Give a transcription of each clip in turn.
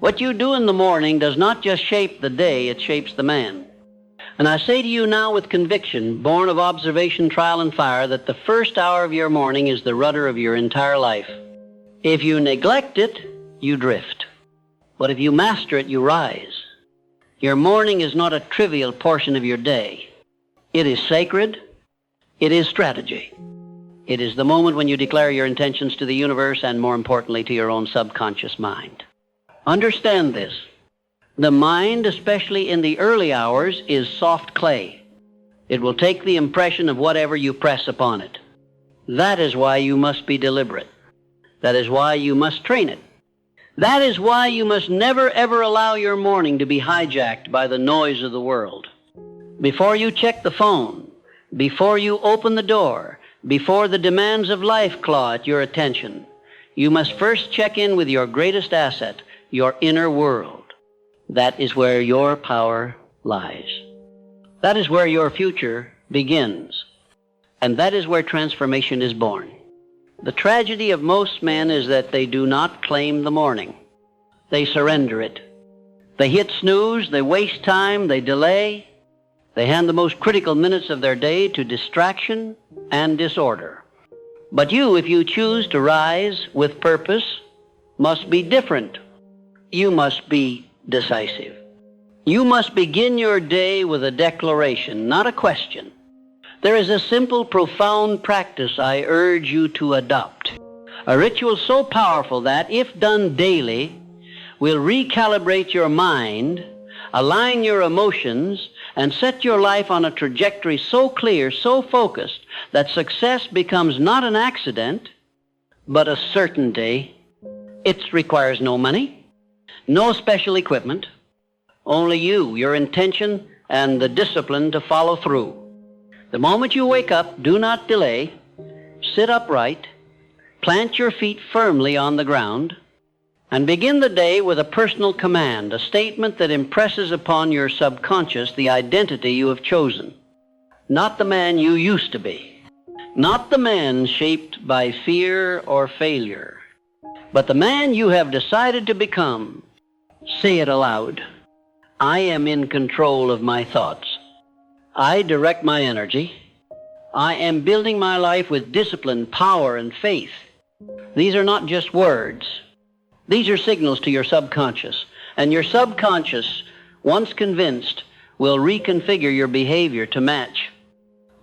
What you do in the morning does not just shape the day, it shapes the man. And I say to you now with conviction, born of observation, trial, and fire, that the first hour of your morning is the rudder of your entire life. If you neglect it, you drift. But if you master it, you rise. Your morning is not a trivial portion of your day. It is sacred. It is strategy. It is the moment when you declare your intentions to the universe and, more importantly, to your own subconscious mind. Understand this. The mind, especially in the early hours, is soft clay. It will take the impression of whatever you press upon it. That is why you must be deliberate. That is why you must train it. That is why you must never, ever allow your morning to be hijacked by the noise of the world. Before you check the phone, before you open the door, before the demands of life claw at your attention, you must first check in with your greatest asset, your inner world. That is where your power lies. That is where your future begins. And that is where transformation is born. The tragedy of most men is that they do not claim the morning. They surrender it. They hit snooze, they waste time, they delay. They hand the most critical minutes of their day to distraction and disorder. But you, if you choose to rise with purpose, must be different. You must be decisive. You must begin your day with a declaration, not a question. There is a simple, profound practice I urge you to adopt. A ritual so powerful that, if done daily, will recalibrate your mind, align your emotions, and set your life on a trajectory so clear, so focused, that success becomes not an accident, but a certainty. It requires no money, no special equipment, only you, your intention, and the discipline to follow through. The moment you wake up, do not delay. Sit upright, plant your feet firmly on the ground, and begin the day with a personal command, a statement that impresses upon your subconscious the identity you have chosen. Not the man you used to be, not the man shaped by fear or failure, but the man you have decided to become. Say it aloud. I am in control of my thoughts. I direct my energy. I am building my life with discipline, power, and faith. These are not just words. These are signals to your subconscious. And your subconscious, once convinced, will reconfigure your behavior to match.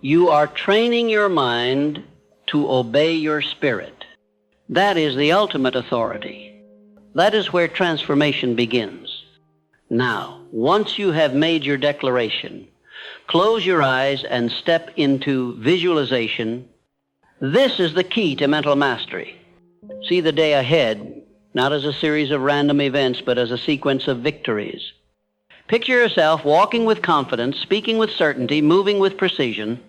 You are training your mind to obey your spirit. That is the ultimate authority. That is where transformation begins. Now, once you have made your declaration, close your eyes and step into visualization. This is the key to mental mastery. See the day ahead, not as a series of random events, but as a sequence of victories. Picture yourself walking with confidence, speaking with certainty, moving with precision.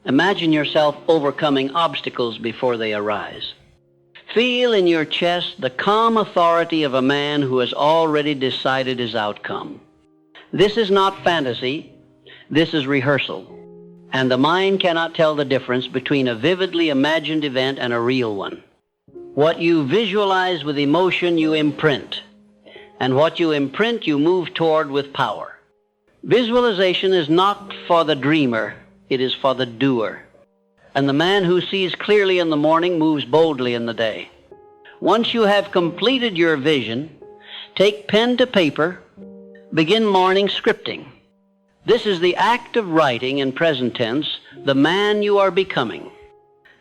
Imagine yourself overcoming obstacles before they arise. Feel in your chest the calm authority of a man who has already decided his outcome. This is not fantasy. This is rehearsal. And the mind cannot tell the difference between a vividly imagined event and a real one. What you visualize with emotion, you imprint. And what you imprint, you move toward with power. Visualization is not for the dreamer. It is for the doer. And the man who sees clearly in the morning moves boldly in the day. Once you have completed your vision, take pen to paper, begin morning scripting. This is the act of writing in present tense, the man you are becoming.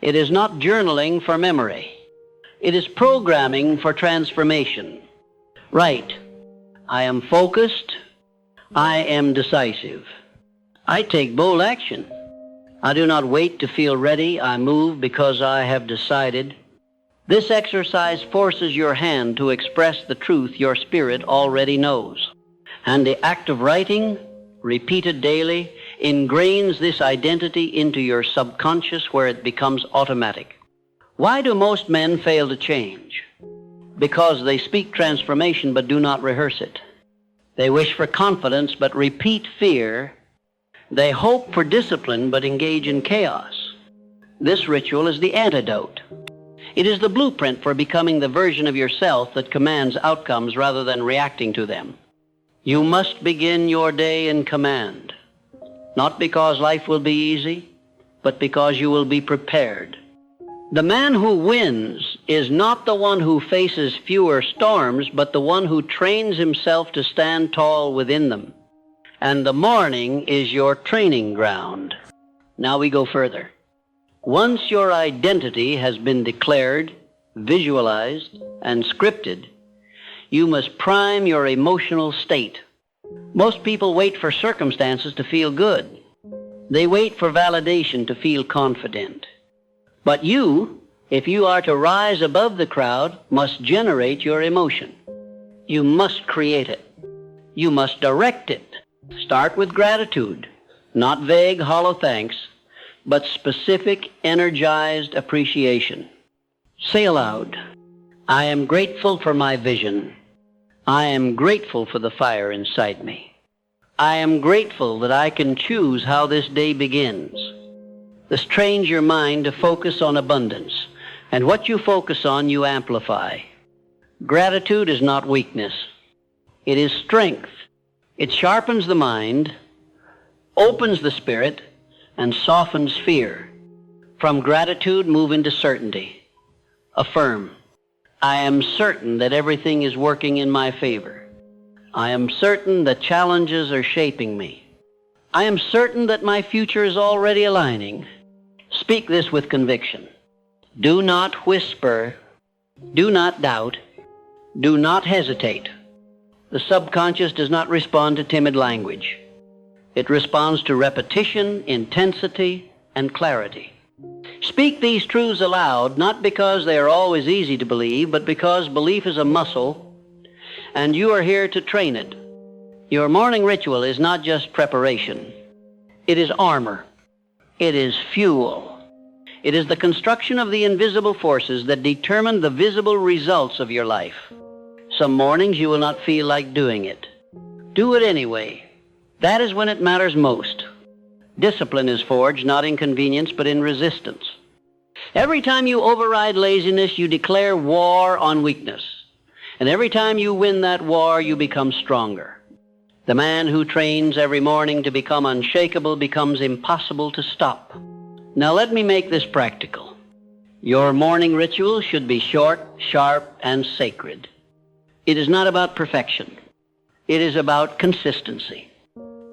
It is not journaling for memory. It is programming for transformation. Write, I am focused. I am decisive. I take bold action. I do not wait to feel ready. I move because I have decided. This exercise forces your hand to express the truth your spirit already knows. And the act of writing, repeated daily, ingrains this identity into your subconscious where it becomes automatic. Why do most men fail to change? Because they speak transformation but do not rehearse it. They wish for confidence but repeat fear. They hope for discipline but engage in chaos. This ritual is the antidote. It is the blueprint for becoming the version of yourself that commands outcomes rather than reacting to them. You must begin your day in command, not because life will be easy, but because you will be prepared. The man who wins is not the one who faces fewer storms, but the one who trains himself to stand tall within them. And the morning is your training ground. Now we go further. Once your identity has been declared, visualized, and scripted, you must prime your emotional state. Most people wait for circumstances to feel good. They wait for validation to feel confident. But you, if you are to rise above the crowd, must generate your emotion. You must create it. You must direct it. Start with gratitude, not vague, hollow thanks, but specific, energized appreciation. Say aloud, I am grateful for my vision. I am grateful for the fire inside me. I am grateful that I can choose how this day begins. This trains your mind to focus on abundance, and what you focus on, you amplify. Gratitude is not weakness. It is strength. It sharpens the mind, opens the spirit, and softens fear. From gratitude, move into certainty. Affirm, I am certain that everything is working in my favor. I am certain that challenges are shaping me. I am certain that my future is already aligning. Speak this with conviction. Do not whisper. Do not doubt. Do not hesitate. The subconscious does not respond to timid language. It responds to repetition, intensity, and clarity. Speak these truths aloud, not because they are always easy to believe, but because belief is a muscle, and you are here to train it. Your morning ritual is not just preparation. It is armor. It is fuel. It is the construction of the invisible forces that determine the visible results of your life. Some mornings you will not feel like doing it. Do it anyway. That is when it matters most. Discipline is forged not in convenience but in resistance. Every time you override laziness, you declare war on weakness. And every time you win that war, you become stronger. The man who trains every morning to become unshakable becomes impossible to stop. Now let me make this practical. Your morning ritual should be short, sharp, and sacred. It is not about perfection. It is about consistency.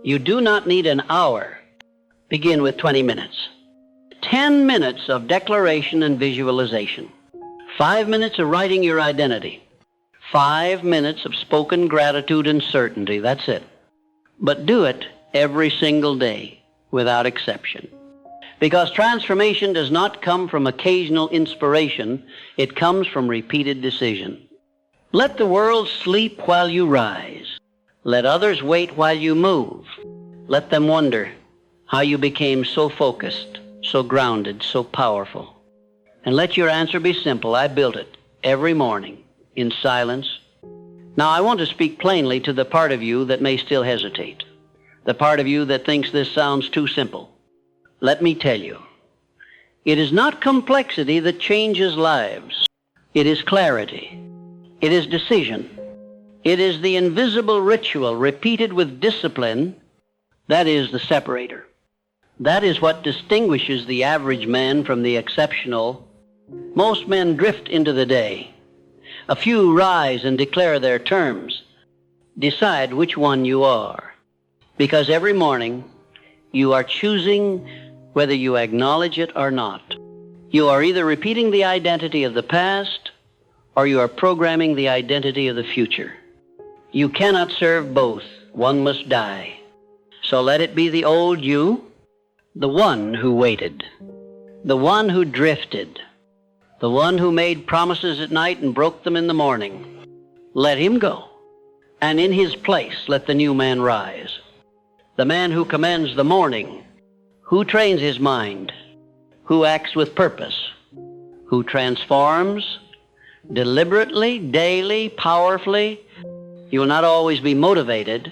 You do not need an hour. Begin with 20 minutes. 10 minutes of declaration and visualization. 5 minutes of writing your identity. 5 minutes of spoken gratitude and certainty. That's it. But do it every single day, without exception. Because transformation does not come from occasional inspiration. It comes from repeated decision. Let the world sleep while you rise. Let others wait while you move. Let them wonder how you became so focused, so grounded, so powerful. And let your answer be simple. I built it every morning in silence. Now I want to speak plainly to the part of you that may still hesitate, the part of you that thinks this sounds too simple. Let me tell you, it is not complexity that changes lives. It is clarity. It is decision. It is the invisible ritual repeated with discipline that is the separator. That is what distinguishes the average man from the exceptional. Most men drift into the day. A few rise and declare their terms. Decide which one you are. Because every morning you are choosing whether you acknowledge it or not. You are either repeating the identity of the past or you are programming the identity of the future. You cannot serve both. One must die. So let it be the old you, the one who waited, the one who drifted, the one who made promises at night and broke them in the morning. Let him go, and in his place let the new man rise. The man who commands the morning, who trains his mind, who acts with purpose, who transforms deliberately, daily, powerfully. You will not always be motivated,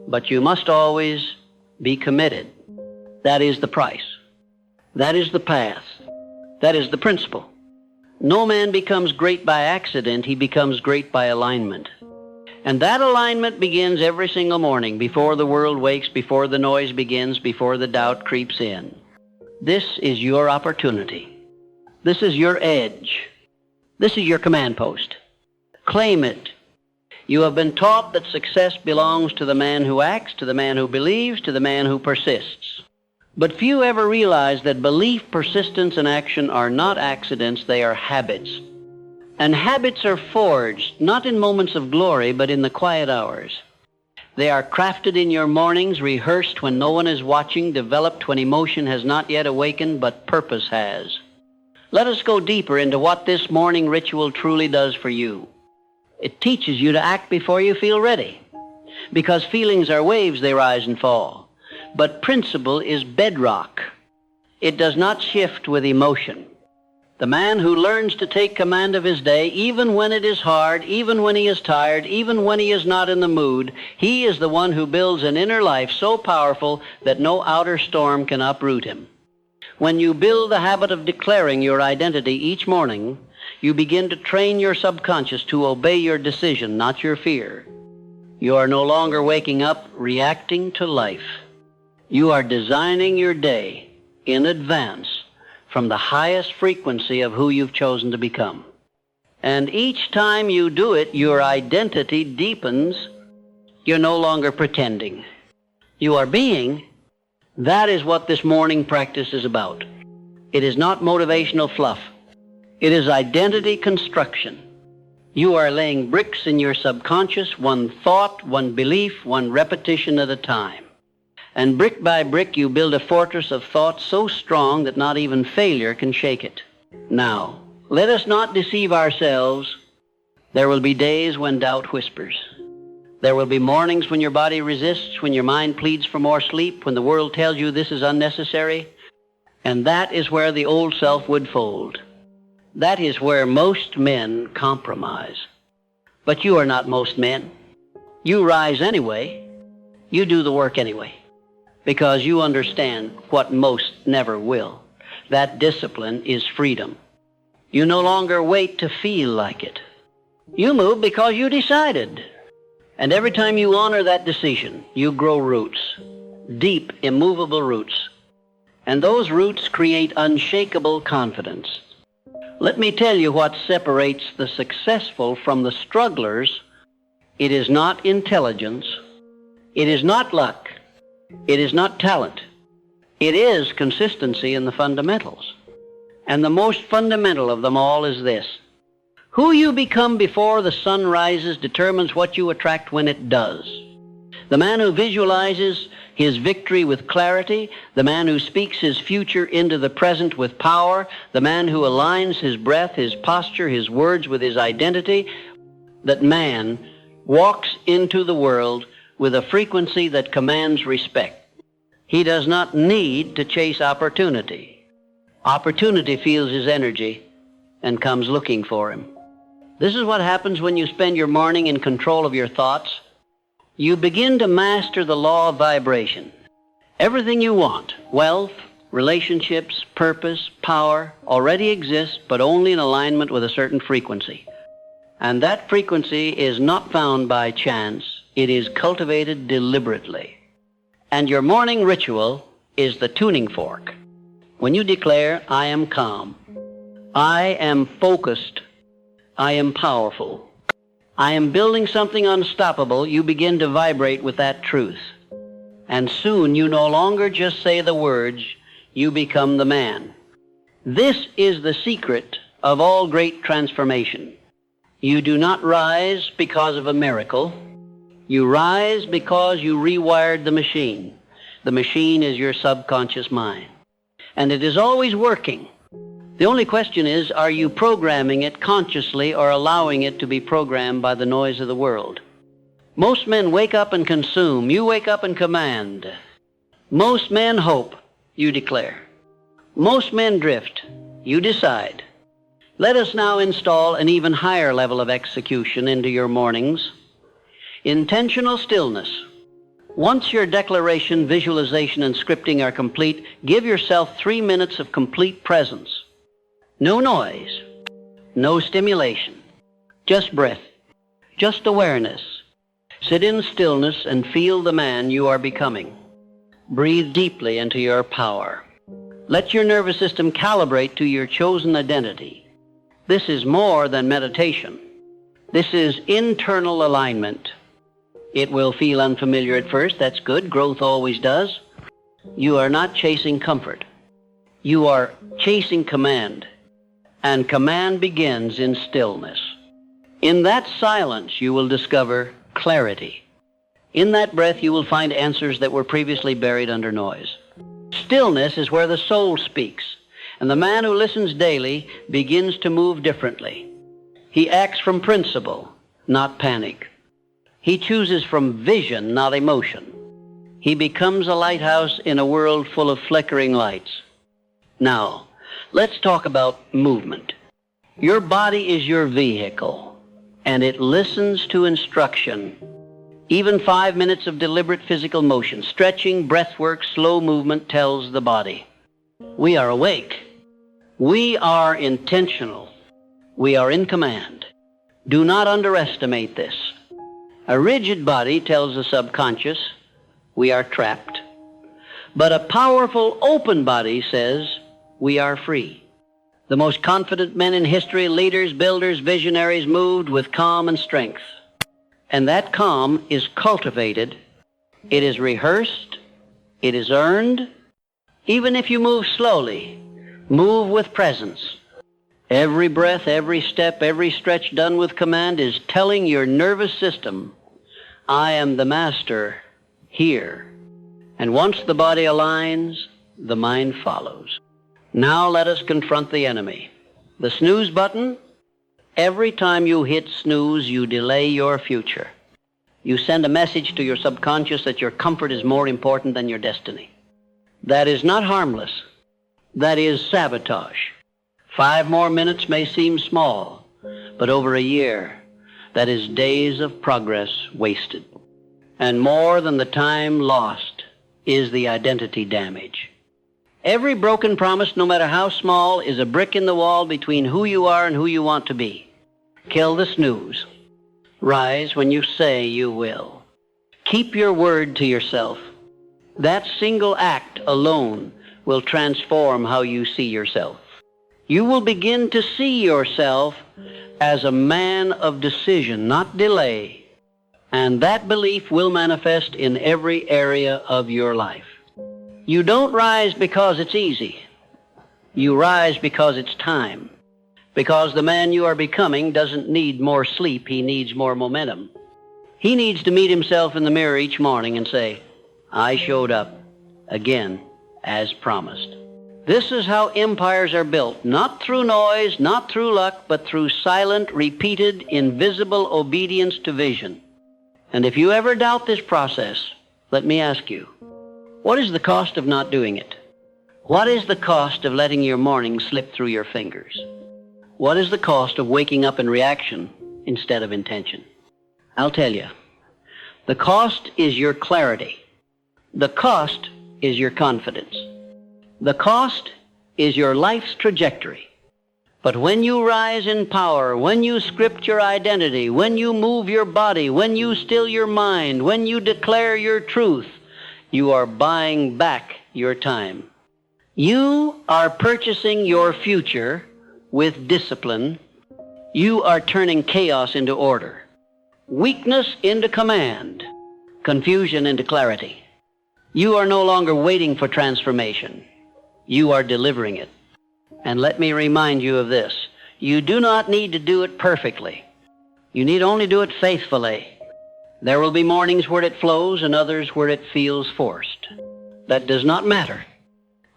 but you must always be committed. That is the price. That is the path. That is the principle. No man becomes great by accident. He becomes great by alignment. And that alignment begins every single morning, before the world wakes, before the noise begins, before the doubt creeps in. This is your opportunity. This is your edge. This is your command post. Claim it. You have been taught that success belongs to the man who acts, to the man who believes, to the man who persists. But few ever realize that belief, persistence, and action are not accidents, they are habits. And habits are forged, not in moments of glory, but in the quiet hours. They are crafted in your mornings, rehearsed when no one is watching, developed when emotion has not yet awakened, but purpose has. Let us go deeper into what this morning ritual truly does for you. It teaches you to act before you feel ready. Because feelings are waves, they rise and fall. But principle is bedrock. It does not shift with emotion. The man who learns to take command of his day, even when it is hard, even when he is tired, even when he is not in the mood, he is the one who builds an inner life so powerful that no outer storm can uproot him. When you build the habit of declaring your identity each morning, you begin to train your subconscious to obey your decision, not your fear. You are no longer waking up reacting to life. You are designing your day in advance from the highest frequency of who you've chosen to become. And each time you do it, your identity deepens. You're no longer pretending. You are being. That is what this morning practice is about. It is not motivational fluff. It is identity construction. You are laying bricks in your subconscious, one thought, one belief, one repetition at a time. And brick by brick, you build a fortress of thought so strong that not even failure can shake it. Now, let us not deceive ourselves. There will be days when doubt whispers. There will be mornings when your body resists, when your mind pleads for more sleep, when the world tells you this is unnecessary. And that is where the old self would fold. That is where most men compromise. But you are not most men. You rise anyway. You do the work anyway. Because you understand what most never will. That discipline is freedom. You no longer wait to feel like it. You move because you decided. And every time you honor that decision, you grow roots. Deep, immovable roots. And those roots create unshakable confidence. Let me tell you what separates the successful from the strugglers. It is not intelligence. It is not luck. It is not talent. It is consistency in the fundamentals. And the most fundamental of them all is this. Who you become before the sun rises determines what you attract when it does. The man who visualizes his victory with clarity, the man who speaks his future into the present with power, the man who aligns his breath, his posture, his words with his identity, that man walks into the world with a frequency that commands respect. He does not need to chase opportunity. Opportunity feels his energy and comes looking for him. This is what happens when you spend your morning in control of your thoughts. You begin to master the law of vibration. Everything you want, wealth, relationships, purpose, power, already exists, but only in alignment with a certain frequency. And that frequency is not found by chance. It is cultivated deliberately. And your morning ritual is the tuning fork. When you declare, I am calm, I am focused, I am powerful, I am building something unstoppable, you begin to vibrate with that truth. And soon you no longer just say the words, you become the man. This is the secret of all great transformation. You do not rise because of a miracle. You rise because you rewired the machine. The machine is your subconscious mind. And it is always working. The only question is, are you programming it consciously or allowing it to be programmed by the noise of the world? Most men wake up and consume. You wake up and command. Most men hope. You declare. Most men drift. You decide. Let us now install an even higher level of execution into your mornings. Intentional stillness. Once your declaration, visualization, and scripting are complete, give yourself 3 minutes of complete presence. No noise. No stimulation. Just breath. Just awareness. Sit in stillness and feel the man you are becoming. Breathe deeply into your power. Let your nervous system calibrate to your chosen identity. This is more than meditation. This is internal alignment. It will feel unfamiliar at first. That's good. Growth always does. You are not chasing comfort. You are chasing command. And command begins in stillness. In that silence, you will discover clarity. In that breath, you will find answers that were previously buried under noise. Stillness is where the soul speaks, and the man who listens daily begins to move differently. He acts from principle, not panic. He chooses from vision, not emotion. He becomes a lighthouse in a world full of flickering lights. Now, let's talk about movement. Your body is your vehicle, and it listens to instruction. Even 5 minutes of deliberate physical motion, stretching, breath work, slow movement tells the body. We are awake. We are intentional. We are in command. Do not underestimate this. A rigid body tells the subconscious we are trapped. But a powerful open body says we are free. The most confident men in history, leaders, builders, visionaries, moved with calm and strength. And that calm is cultivated, it is rehearsed, it is earned. Even if you move slowly, move with presence. Every breath, every step, every stretch done with command is telling your nervous system, I am the master here. And once the body aligns, the mind follows. Now let us confront the enemy. The snooze button. Every time you hit snooze, you delay your future. You send a message to your subconscious that your comfort is more important than your destiny. That is not harmless. That is sabotage. 5 more minutes may seem small, but over a year, that is days of progress wasted. And more than the time lost is the identity damage. Every broken promise, no matter how small, is a brick in the wall between who you are and who you want to be. Kill the snooze. Rise when you say you will. Keep your word to yourself. That single act alone will transform how you see yourself. You will begin to see yourself as a man of decision, not delay. And that belief will manifest in every area of your life. You don't rise because it's easy. You rise because it's time. Because the man you are becoming doesn't need more sleep, he needs more momentum. He needs to meet himself in the mirror each morning and say, I showed up again as promised. This is how empires are built, not through noise, not through luck, but through silent, repeated, invisible obedience to vision. And if you ever doubt this process, let me ask you, what is the cost of not doing it? What is the cost of letting your morning slip through your fingers? What is the cost of waking up in reaction instead of intention? I'll tell you. The cost is your clarity. The cost is your confidence. The cost is your life's trajectory. But when you rise in power, when you script your identity, when you move your body, when you still your mind, when you declare your truth, you are buying back your time. You are purchasing your future with discipline. You are turning chaos into order, weakness into command, confusion into clarity. You are no longer waiting for transformation. You are delivering it. And let me remind you of this. You do not need to do it perfectly. You need only do it faithfully. There will be mornings where it flows and others where it feels forced. That does not matter.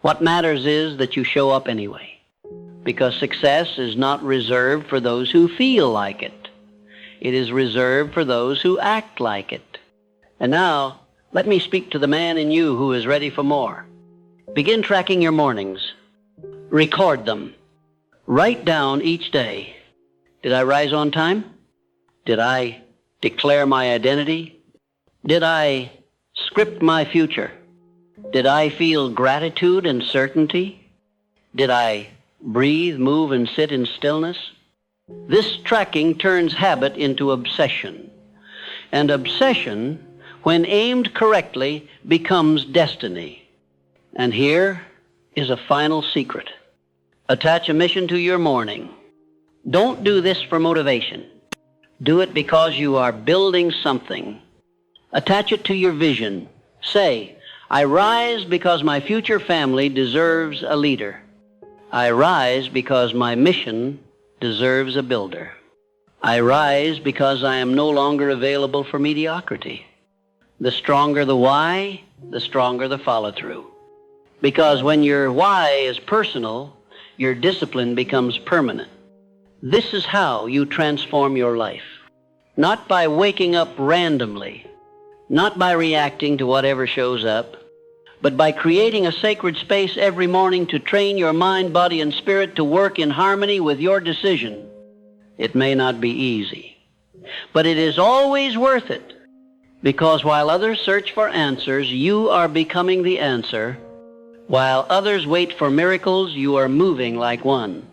What matters is that you show up anyway. Because success is not reserved for those who feel like it. It is reserved for those who act like it. And now, let me speak to the man in you who is ready for more. Begin tracking your mornings. Record them. Write down each day. Did I rise on time? Did I declare my identity? Did I script my future? Did I feel gratitude and certainty? Did I breathe, move, and sit in stillness? This tracking turns habit into obsession. And obsession, when aimed correctly, becomes destiny. And here is a final secret. Attach a mission to your morning. Don't do this for motivation. Do it because you are building something. Attach it to your vision. Say, I rise because my future family deserves a leader. I rise because my mission deserves a builder. I rise because I am no longer available for mediocrity. The stronger the why, the stronger the follow-through. Because when your why is personal, your discipline becomes permanent. This is how you transform your life. Not by waking up randomly, not by reacting to whatever shows up, but by creating a sacred space every morning to train your mind, body, and spirit to work in harmony with your decision. It may not be easy, but it is always worth it, because while others search for answers, you are becoming the answer. While others wait for miracles, you are moving like one.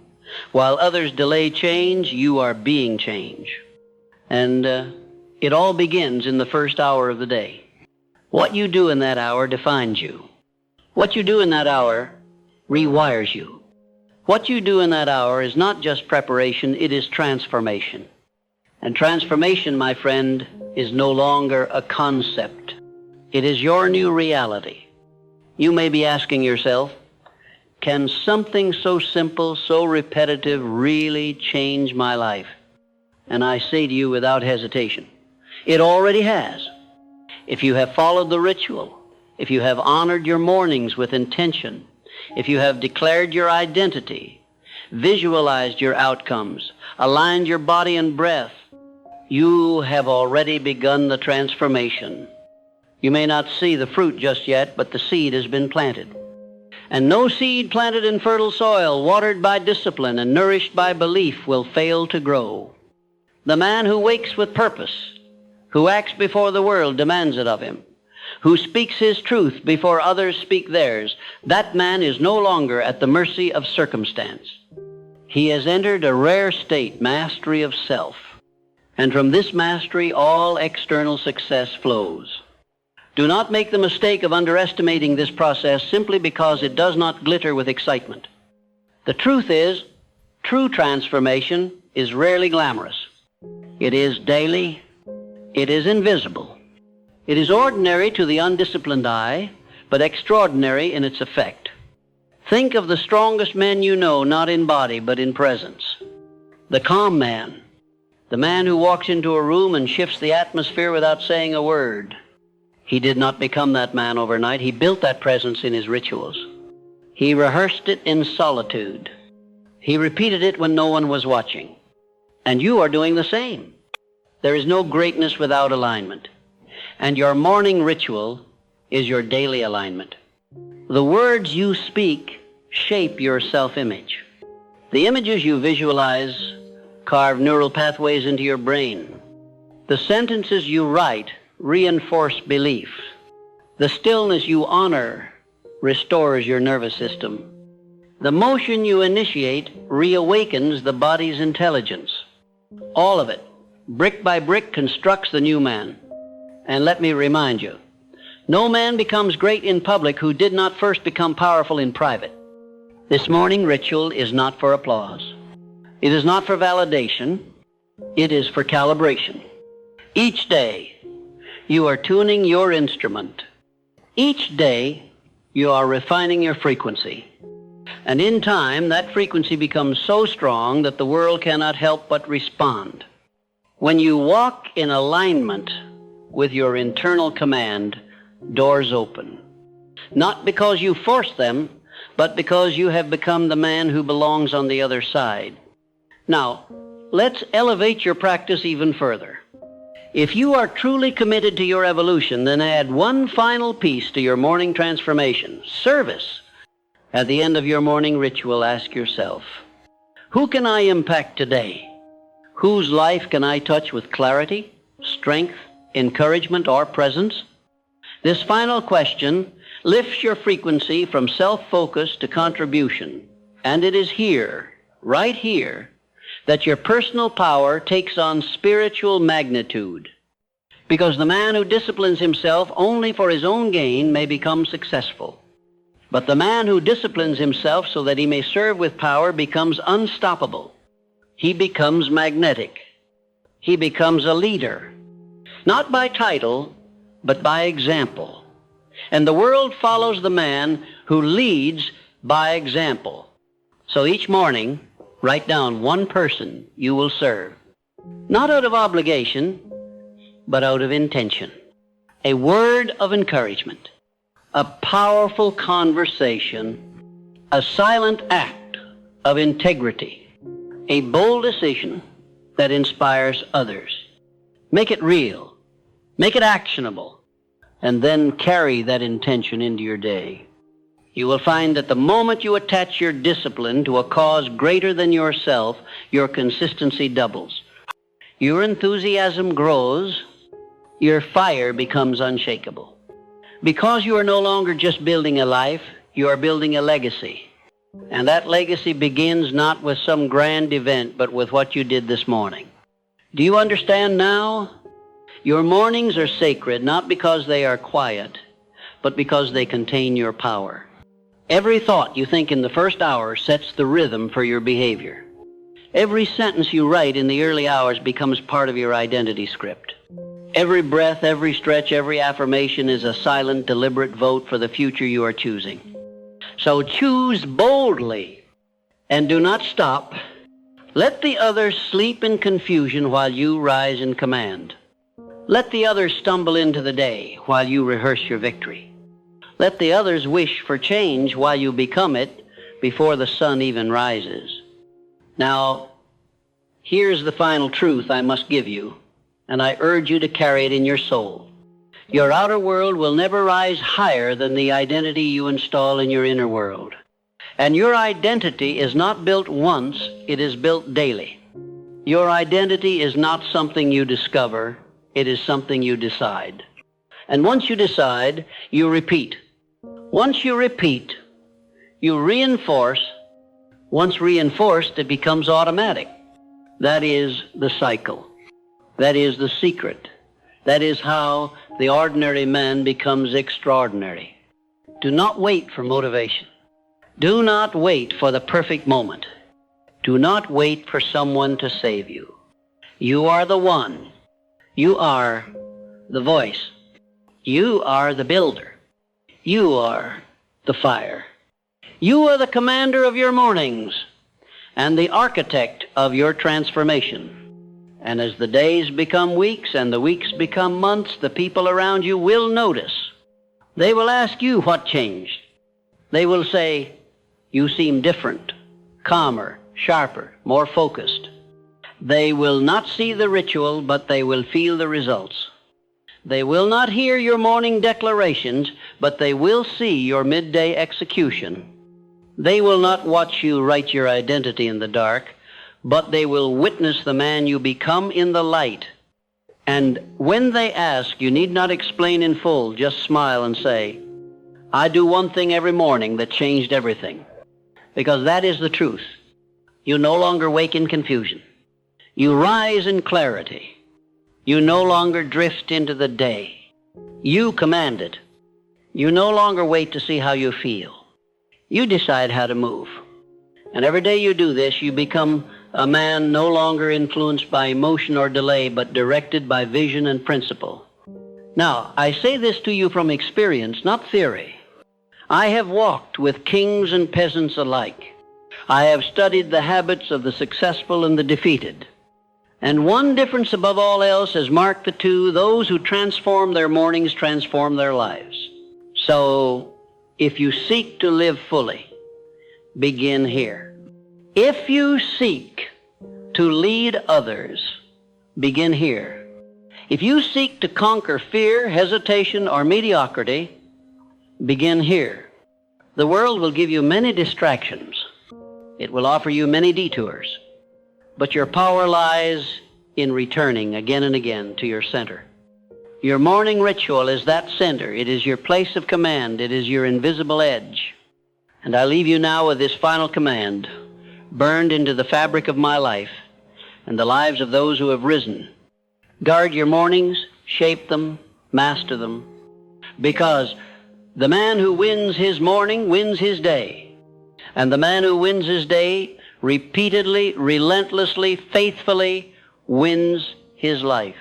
While others delay change, you are being change. And it all begins in the first hour of the day. What you do in that hour defines you. What you do in that hour rewires you. What you do in that hour is not just preparation, it is transformation. And transformation, my friend, is no longer a concept. It is your new reality. You may be asking yourself, can something so simple, so repetitive really change my life? And I say to you without hesitation, it already has. If you have followed the ritual, if you have honored your mornings with intention, if you have declared your identity, visualized your outcomes, aligned your body and breath, you have already begun the transformation. You may not see the fruit just yet, but the seed has been planted. And no seed planted in fertile soil, watered by discipline and nourished by belief, will fail to grow. The man who wakes with purpose, who acts before the world demands it of him, who speaks his truth before others speak theirs, that man is no longer at the mercy of circumstance. He has entered a rare state, mastery of self. And from this mastery, all external success flows. Do not make the mistake of underestimating this process simply because it does not glitter with excitement. The truth is, true transformation is rarely glamorous. It is daily. It is invisible. It is ordinary to the undisciplined eye, but extraordinary in its effect. Think of the strongest men you know, not in body, but in presence. The calm man, the man who walks into a room and shifts the atmosphere without saying a word. He did not become that man overnight. He built that presence in his rituals. He rehearsed it in solitude. He repeated it when no one was watching. And you are doing the same. There is no greatness without alignment. And your morning ritual is your daily alignment. The words you speak shape your self-image. The images you visualize carve neural pathways into your brain. The sentences you write reinforce belief. The stillness you honor restores your nervous system. The motion you initiate reawakens the body's intelligence. All of it, brick by brick, constructs the new man. And let me remind you, no man becomes great in public who did not first become powerful in private. This morning ritual is not for applause. It is not for validation. It is for calibration. Each day, you are tuning your instrument. Each day, you are refining your frequency. And in time, that frequency becomes so strong that the world cannot help but respond. When you walk in alignment with your internal command, doors open. Not because you force them, but because you have become the man who belongs on the other side. Now, let's elevate your practice even further. If you are truly committed to your evolution, then add one final piece to your morning transformation, service. At the end of your morning ritual, ask yourself, who can I impact today? Whose life can I touch with clarity, strength, encouragement, or presence? This final question lifts your frequency from self-focus to contribution. And it is here, right here, that your personal power takes on spiritual magnitude, because the man who disciplines himself only for his own gain may become successful. But the man who disciplines himself so that he may serve with power becomes unstoppable. He becomes magnetic. He becomes a leader, not by title, but by example. And the world follows the man who leads by example. So each morning, write down one person you will serve, not out of obligation, but out of intention. A word of encouragement, a powerful conversation, a silent act of integrity, a bold decision that inspires others. Make it real, make it actionable, and then carry that intention into your day. You will find that the moment you attach your discipline to a cause greater than yourself, your consistency doubles. Your enthusiasm grows, your fire becomes unshakable. Because you are no longer just building a life, you are building a legacy. And that legacy begins not with some grand event, but with what you did this morning. Do you understand now? Your mornings are sacred, not because they are quiet, but because they contain your power. Every thought you think in the first hour sets the rhythm for your behavior. Every sentence you write in the early hours becomes part of your identity script. Every breath, every stretch, every affirmation is a silent, deliberate vote for the future you are choosing. So choose boldly and do not stop. Let the others sleep in confusion while you rise in command. Let the others stumble into the day while you rehearse your victory. Let the others wish for change while you become it before the sun even rises. Now, here's the final truth I must give you, and I urge you to carry it in your soul. Your outer world will never rise higher than the identity you install in your inner world. And your identity is not built once, it is built daily. Your identity is not something you discover, it is something you decide. And once you decide, you repeat. Once you repeat, you reinforce. Once reinforced, it becomes automatic. That is the cycle. That is the secret. That is how the ordinary man becomes extraordinary. Do not wait for motivation. Do not wait for the perfect moment. Do not wait for someone to save you. You are the one. You are the voice. You are the builder. You are the fire. You are the commander of your mornings and the architect of your transformation. And as the days become weeks and the weeks become months, the people around you will notice. They will ask you what changed. They will say, you seem different, calmer, sharper, more focused. They will not see the ritual, but they will feel the results. They will not hear your morning declarations, but they will see your midday execution. They will not watch you write your identity in the dark, but they will witness the man you become in the light. And when they ask, you need not explain in full, just smile and say, I do one thing every morning that changed everything. Because that is the truth. You no longer wake in confusion. You rise in clarity. You no longer drift into the day. You command it. You no longer wait to see how you feel. You decide how to move. And every day you do this, you become a man no longer influenced by emotion or delay, but directed by vision and principle. Now, I say this to you from experience, not theory. I have walked with kings and peasants alike. I have studied the habits of the successful and the defeated. And one difference above all else has marked the two: those who transform their mornings transform their lives. So, if you seek to live fully, begin here. If you seek to lead others, begin here. If you seek to conquer fear, hesitation, or mediocrity, begin here. The world will give you many distractions. It will offer you many detours. But your power lies in returning again and again to your center. Your morning ritual is that center. It is your place of command. It is your invisible edge. And I leave you now with this final command, burned into the fabric of my life. and the lives of those who have risen. Guard your mornings, shape them, master them, because the man who wins his morning wins his day, and the man who wins his day repeatedly, relentlessly, faithfully wins his life.